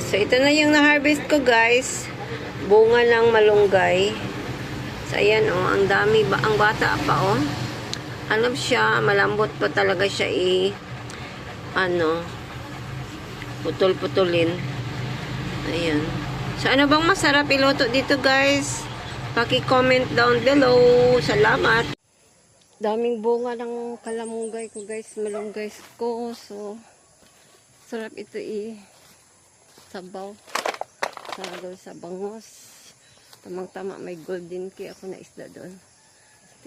So, ito na yung na-harvest ko, guys. Bunga ng malunggay. So, ayan, oh. Ang dami. Ang bata pa, oh. Ano siya, malambot pa talaga siya, putol-putulin. Ayan. So, ano bang masarap iluto dito, guys? Paki-comment down below. Salamat. Daming bunga ng kalamunggay ko, guys. Malunggay ko. So, sarap ito sabaw. Sa bangos. Tamang-tama, may golden key ako na isda doon.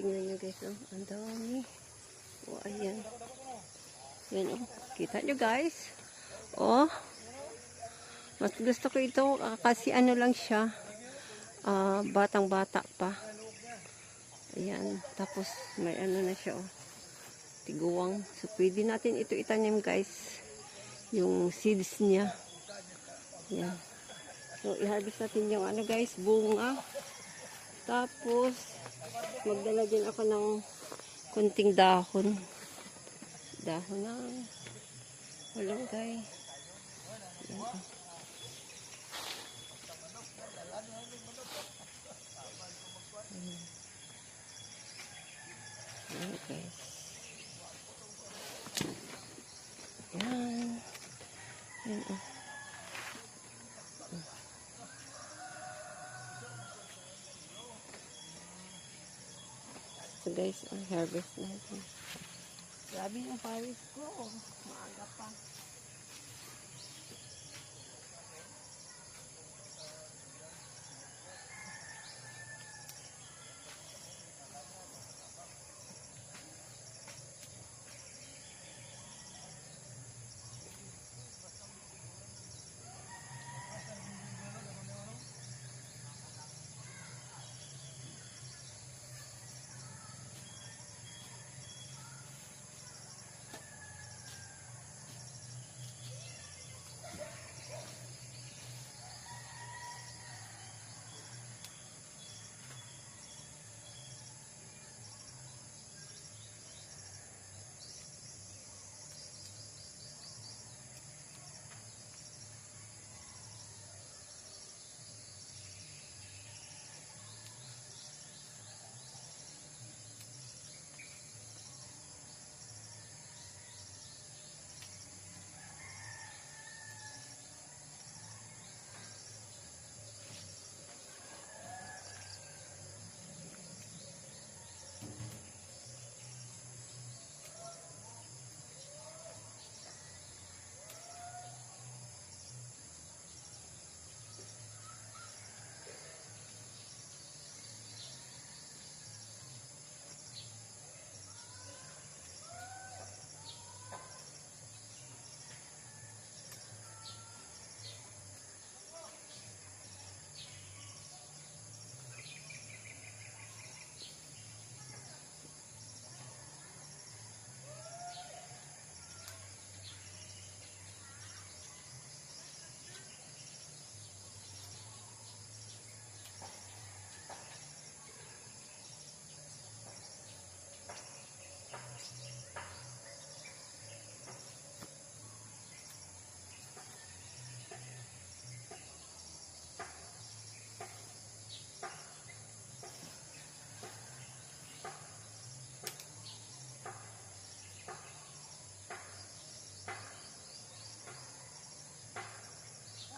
Tingnan nyo, guys, oh. Ang dami. Oh, ayan. Yan, oh. Kita nyo, guys. Oh. Mas gusto ko ito kasi ano lang siya. Batang-bata pa. Ayan. Tapos, may ano na siya, oh. Tiguwang. So, pwede natin ito itanim, guys. Yung seeds niya. Ayan. So, i-harvest natin yung guys, bunga. Tapos, magdala din ako ng kunting dahon. Dahon ng malunggay. Ayan. Ayan, guys. Ayan. Ayan, oh. So guys, harvest natin. Grabe yung pawis ko. Maaga pa.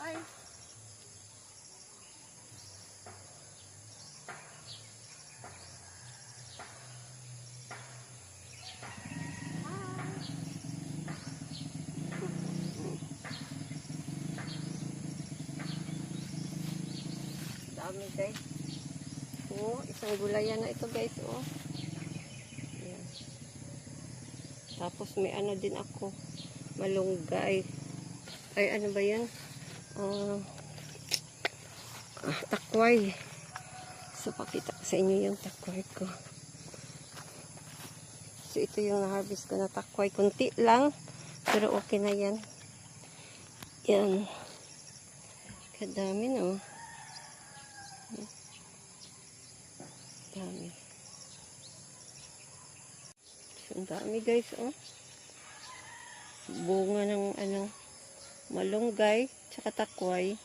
Ay. Dami, guys. Oh, isang gulayan na ito, guys, oh. Ayan. Tapos may ano din ako, malunggay. Ay, ano ba yan? Takway. So, pakita ko sa inyo yung takway ko. So, ito yung na-harvest ko na takway. Kunti lang, pero okay na yan. Yan. Kadami, no? Dami. So, ang dami, guys, oh. Bunga ng malunggay. tsaka takway.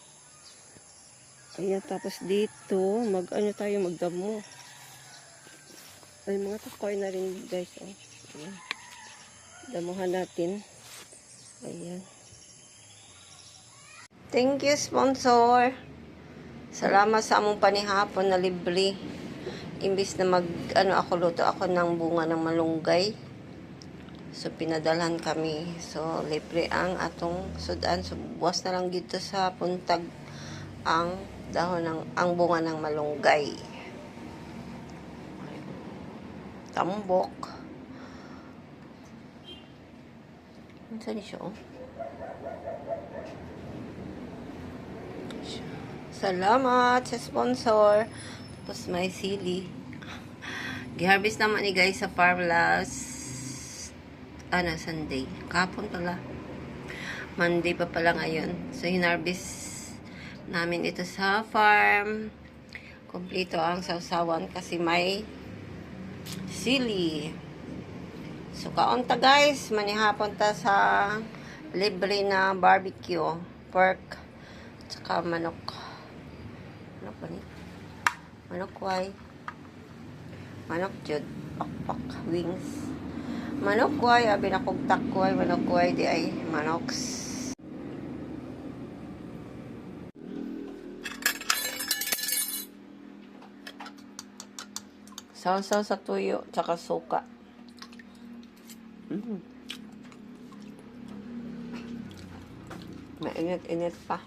Ayan, tapos dito, tayo magdamo. Ay, mga takway na rin guys. Oh. Ayan. Damuhan natin. Ayan. Thank you, sponsor. Salamat sa among panihapon na libre. Imbis na luto ako ng bunga ng malunggay. So, pinadalhan kami. So, libre ang atong sudan. So, buwas na lang dito sa puntag ang bunga ng malunggay. Tambok. Saan siya, oh? Salamat sa sponsor. Tapos may sili. Giharvest naman ni guys sa farm last Sunday. Kahapon pala. Monday pa pala ngayon. So, hinarvest namin ito sa farm. Kompleto ang sausawan kasi may sili. So, kaunta guys. Manihapon ta sa libre na barbecue. Pork. Tsaka manok. Ano pa ni? Manok kway. Manok jud. Pakpak. Wings. Manok kway. Abi na kong takway. Manok kway di ay manoks. Sausaw sa tuyo. Tsaka suka. Mainit-init pa.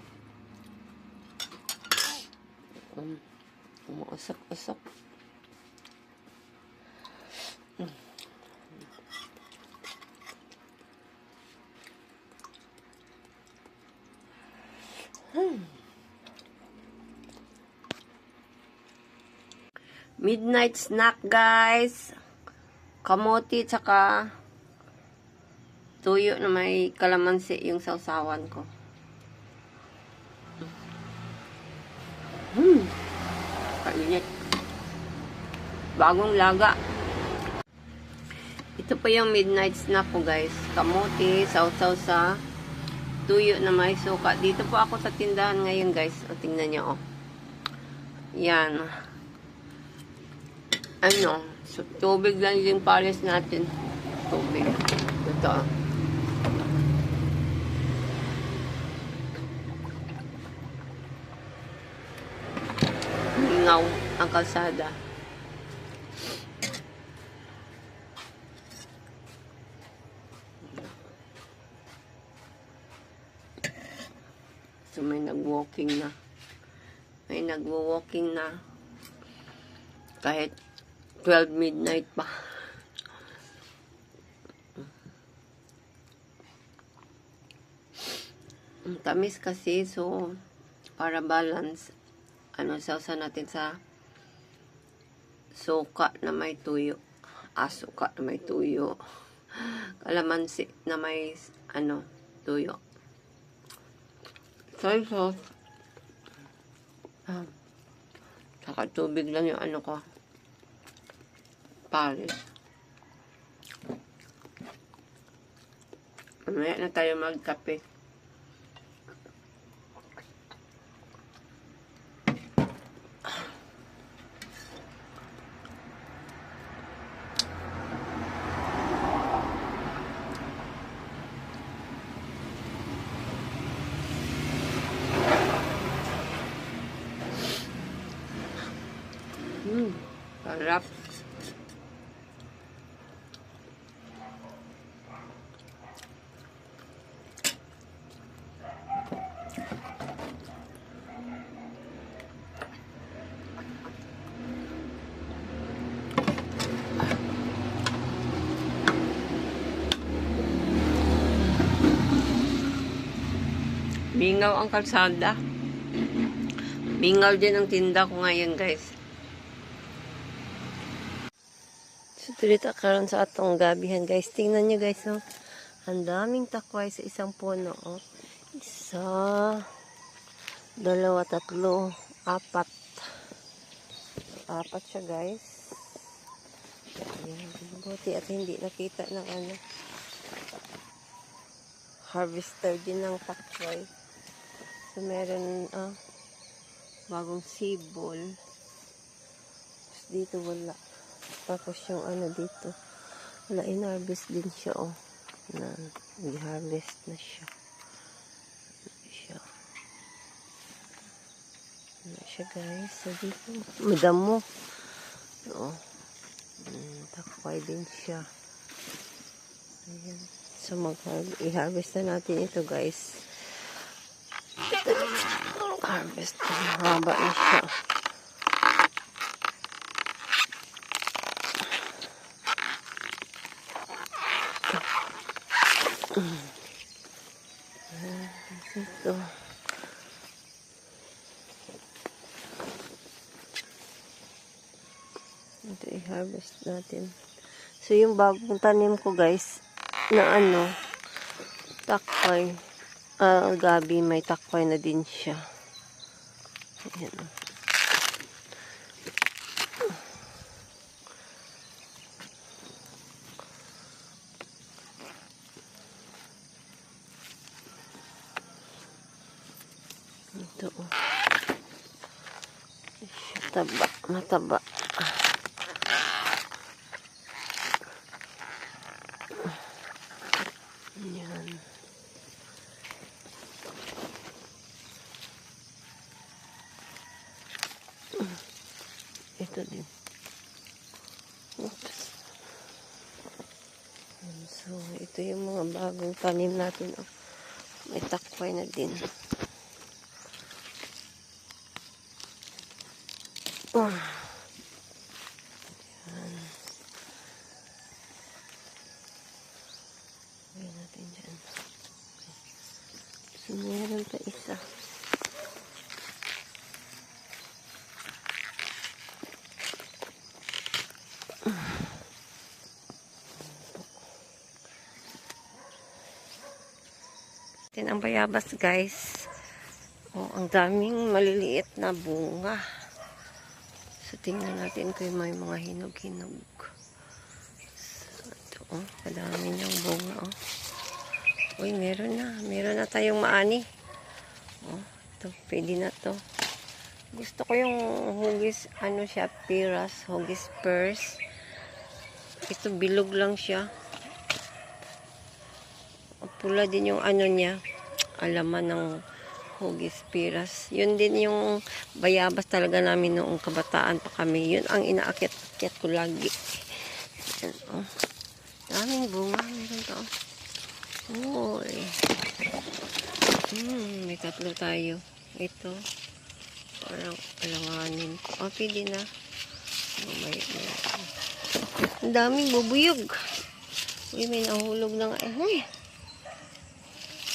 Umuusok-usok. Midnight snack guys. Kamote tsaka tuyo na may kalamansi yung sausawan ko. Kainit. Bagong laga. Ito pa yung midnight snack ko guys. Kamote, sausaw sa tuyo na may suka. Dito po ako sa tindahan ngayon guys. O, tingnan nyo oh. Yan. So, tubig lang yung pares natin. Tubig. Ito. Lingaw ang kalsada. So, may nag-walking na. May nag-walking na. Kahit 12 midnight pa. Ang tamis kasi, so para balance, sausa natin sa suka na may tuyo. Suka na may tuyo. Kalamansi na may tuyo. Soy sauce. Saka tubig lang yung ko. Pares. Mamaya na tayo magkape. Sarap. Mingaw ang kalsada. Mingaw din ang tinda ko ngayon, guys. So, dito karon sa atong gabihan, guys. Tingnan nyo, guys, oh. Ang daming takway sa isang puno, oh. Isa, dalawa, tatlo, apat. Apat siya, guys. Ayan, buti at hindi nakita ng harvester din ng takway. Dito meron bagong sibol. Dito wala. Tapos yung ano dito, wala, in-harvest din siya, oh. Na, i-harvest na siya. Ano siya, guys. So, dito, madamo. Oo. Takway din siya. Ayan. So, i-harvest na natin ito, guys. Harvest. Haba na siya. Ito. Ito i-harvest natin. So, yung bagong tanim ko, guys, na ano, takway. Gabi, may takway na din siya. Ayan. Ito, oh. Taba, mataba. Ayan. Ito din. Oops. So, ito yung mga bagong tanim natin. Oh. May takway na din. Oh. Ayan. Ayan natin dyan. So, meron pa isa. Ang bayabas, guys. Oh, ang daming maliliit na bunga. So, tingnan natin kung may mga hinog-hinog. So, ito, oh, kadami niyang bunga, oh. Uy, meron na. Meron na tayong maani. Oh, ito, pwede na to. Gusto ko yung hugis, ano siya, piras, hugis purse. Ito, bilog lang siya. Pula din yung ano niya. Alaman ng hugis piras. Yun din yung bayabas talaga namin noong kabataan pa kami. Yun ang inaakit-akit ko lagi. Yan, oh. Daming bunga. Meron to. Uy. May tatlo tayo. Ito. Parang alanganin ko. Oh, pwede na. Oh, may. Ang daming bubuyog. Uy, may nahulog na nga. Uy.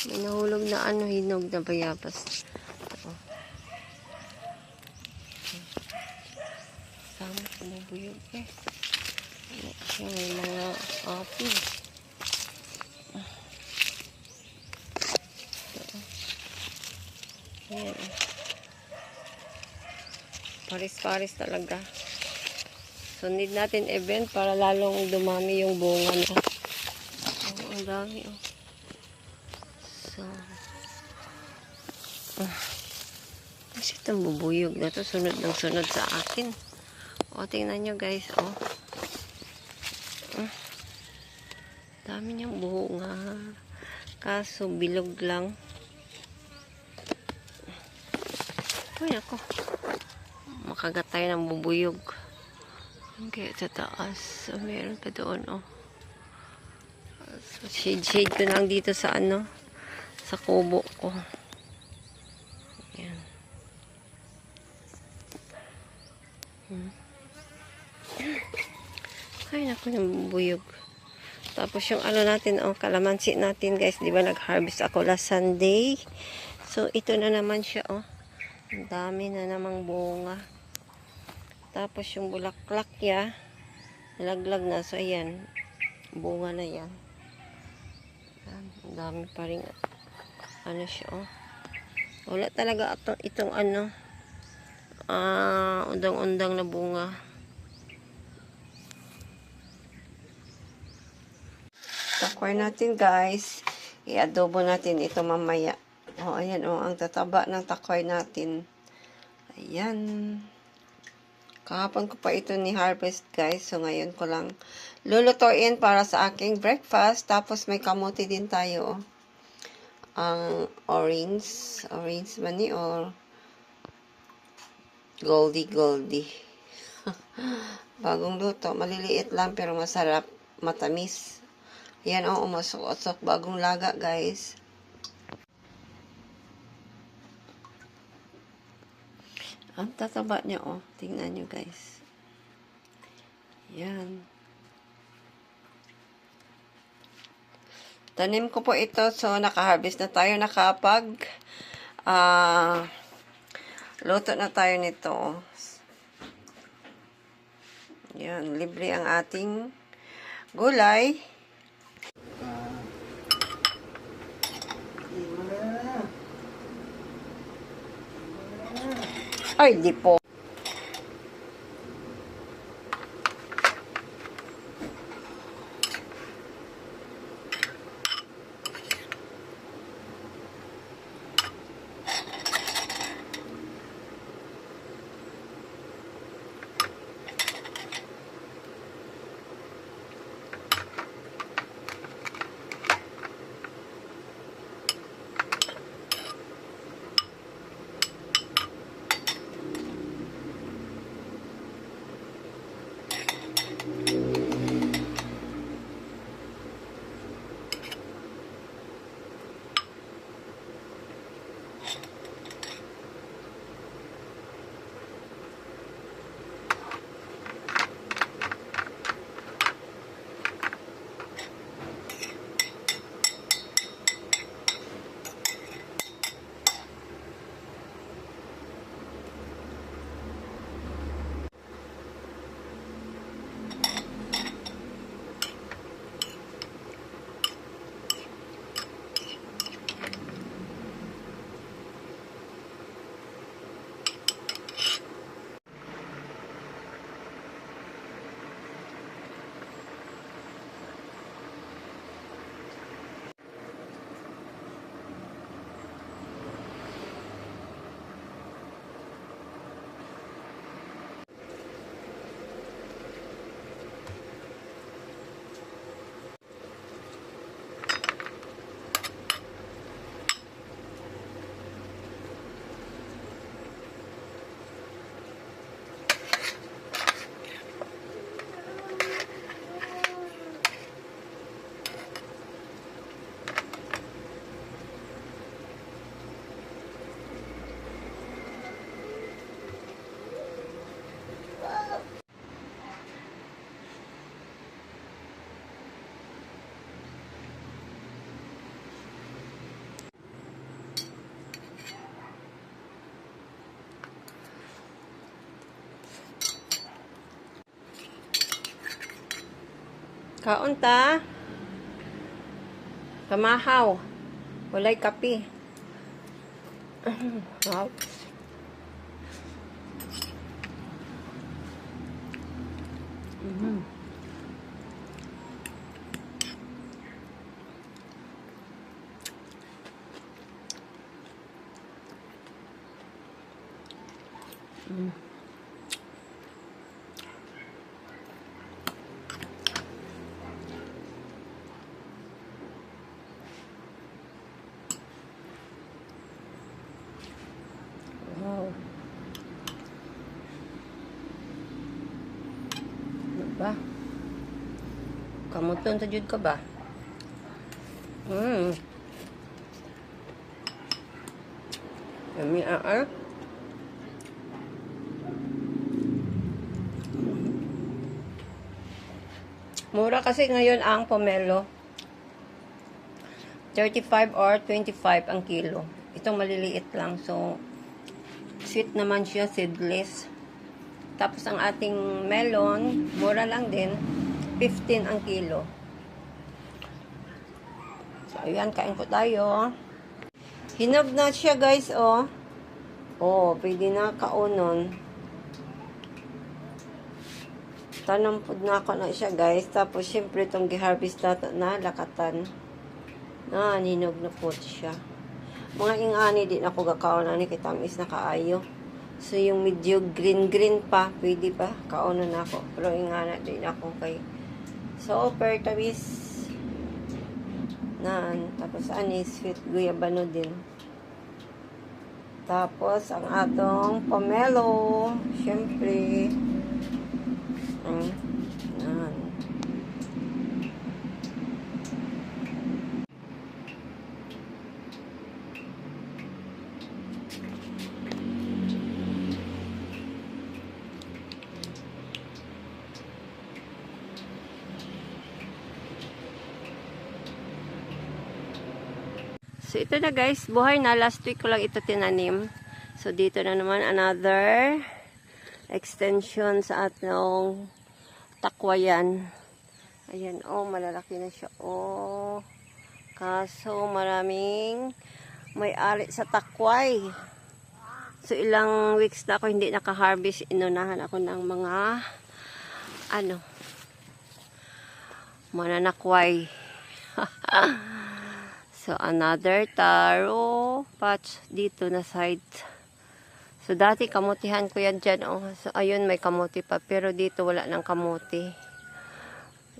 May nahulog na ano, hinog na bayabas. Oh. Sama sa bubuyog eh. Siya, may mga apid. Ayan. Paris-paris talaga. So, need natin event para lalong dumami yung bunga na. Oh, ang dami, oh. So, kasi itong bubuyog na to, sunod ng sunod sa akin. O, tingnan nyo, guys, oh. Dami niyang bunga. Kaso, bilog lang. Uy, ako. Makagat tayo ng bubuyog. Kaya sa taas. So, meron pa doon, oh. So, shade ko lang dito sa ano, sa kubo ko. Ayan. Ay, naku, yung bubuyog. Tapos yung ano natin, oh, kalamansi natin, guys. Di ba nag-harvest ako last Sunday? So, ito na naman siya, oh. Ang dami na namang bunga. Tapos yung bulaklak niya, nalaglag na. So, ayan. Bunga na yan. Ang dami pa rin. Ano siya, oh. Wala talaga itong ano, undang-undang na bunga. Takway natin, guys. I-adobo natin ito mamaya. Oh, ayan oh, ang tataba ng takoy natin. Ayan. Kahapon ko pa ito ni harvest guys. So ngayon ko lang lulutuin para sa aking breakfast. Tapos may kamote din tayo. Ang orange man ni or goldie. Bagong luto. Maliliit lang pero masarap. Matamis. Yan o, umusok-usok. Bagong laga guys. Ang tataba niya oh. Tingnan nyo guys. Yan. Tanim ko po ito. So, naka-harvest na tayo. Luto na tayo nito. Yan. Libre ang ating gulay. Ay, di po. Kaunta. Kamahaw. Walay kape. Wow. Wow. Ano ba? Kamuton sa jud ka ba? Yummy ah. Mura kasi ngayon ang pomelo. 35 or 25 ang kilo. Itong maliliit lang. So, sweet naman siya, seedless. Tapos ang ating melon, mura lang din. 15 ang kilo. So, ayan, kain po tayo. Hinog na siya, guys, oh. Oh, pwede na kaunon. Tanong po na ako na siya, guys. Tapos, syempre, itong giharvest na lakatan. Ninog na po siya. Mga ingani din ako gakaon ani kay tamis na kaayo. So yung medyo green pa, pwede pa kaono na ako. Pero ingana din ako kay super tamis. Tapos ani sweet guyabano din. Tapos ang atong pomelo, syempre. Nan. So, ito na guys. Buhay na. Last week ko lang ito tinanim. So, dito na naman another extension sa atong takwayan. Ayan. Oh, malalaki na siya. Oh. Kaso, maraming may-ari sa takway. So, ilang weeks na ako hindi naka-harvest. Inunahan ako ng mga mananakway. So, another taro patch dito na side. So, dati kamutihan ko yan dyan. Oh. So, ayun, may kamuti pa. Pero dito wala ng kamuti.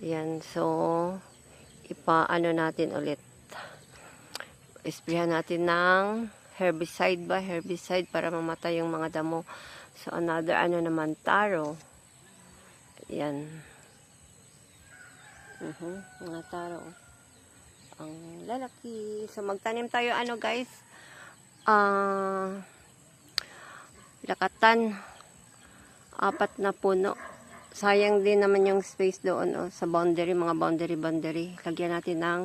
Yan. So, natin ulit. Isprayan natin ng herbicide ba? Herbicide para mamatay yung mga damo. So, another naman, taro. Yan. Mga taro. Ang lalaki. So, magtanim tayo, guys. Lakatan. 4 na puno. Sayang din naman yung space doon, sa boundary, mga boundary. Lagyan natin ng,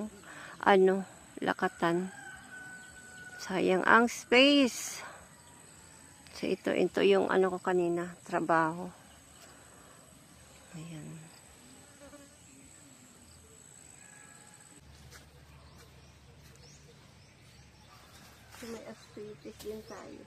lakatan. Sayang ang space. So, ito yung ko kanina, trabaho. Ayan. So, may asperities din tayo.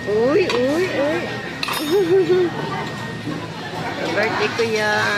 Uy. Birthday ko yan.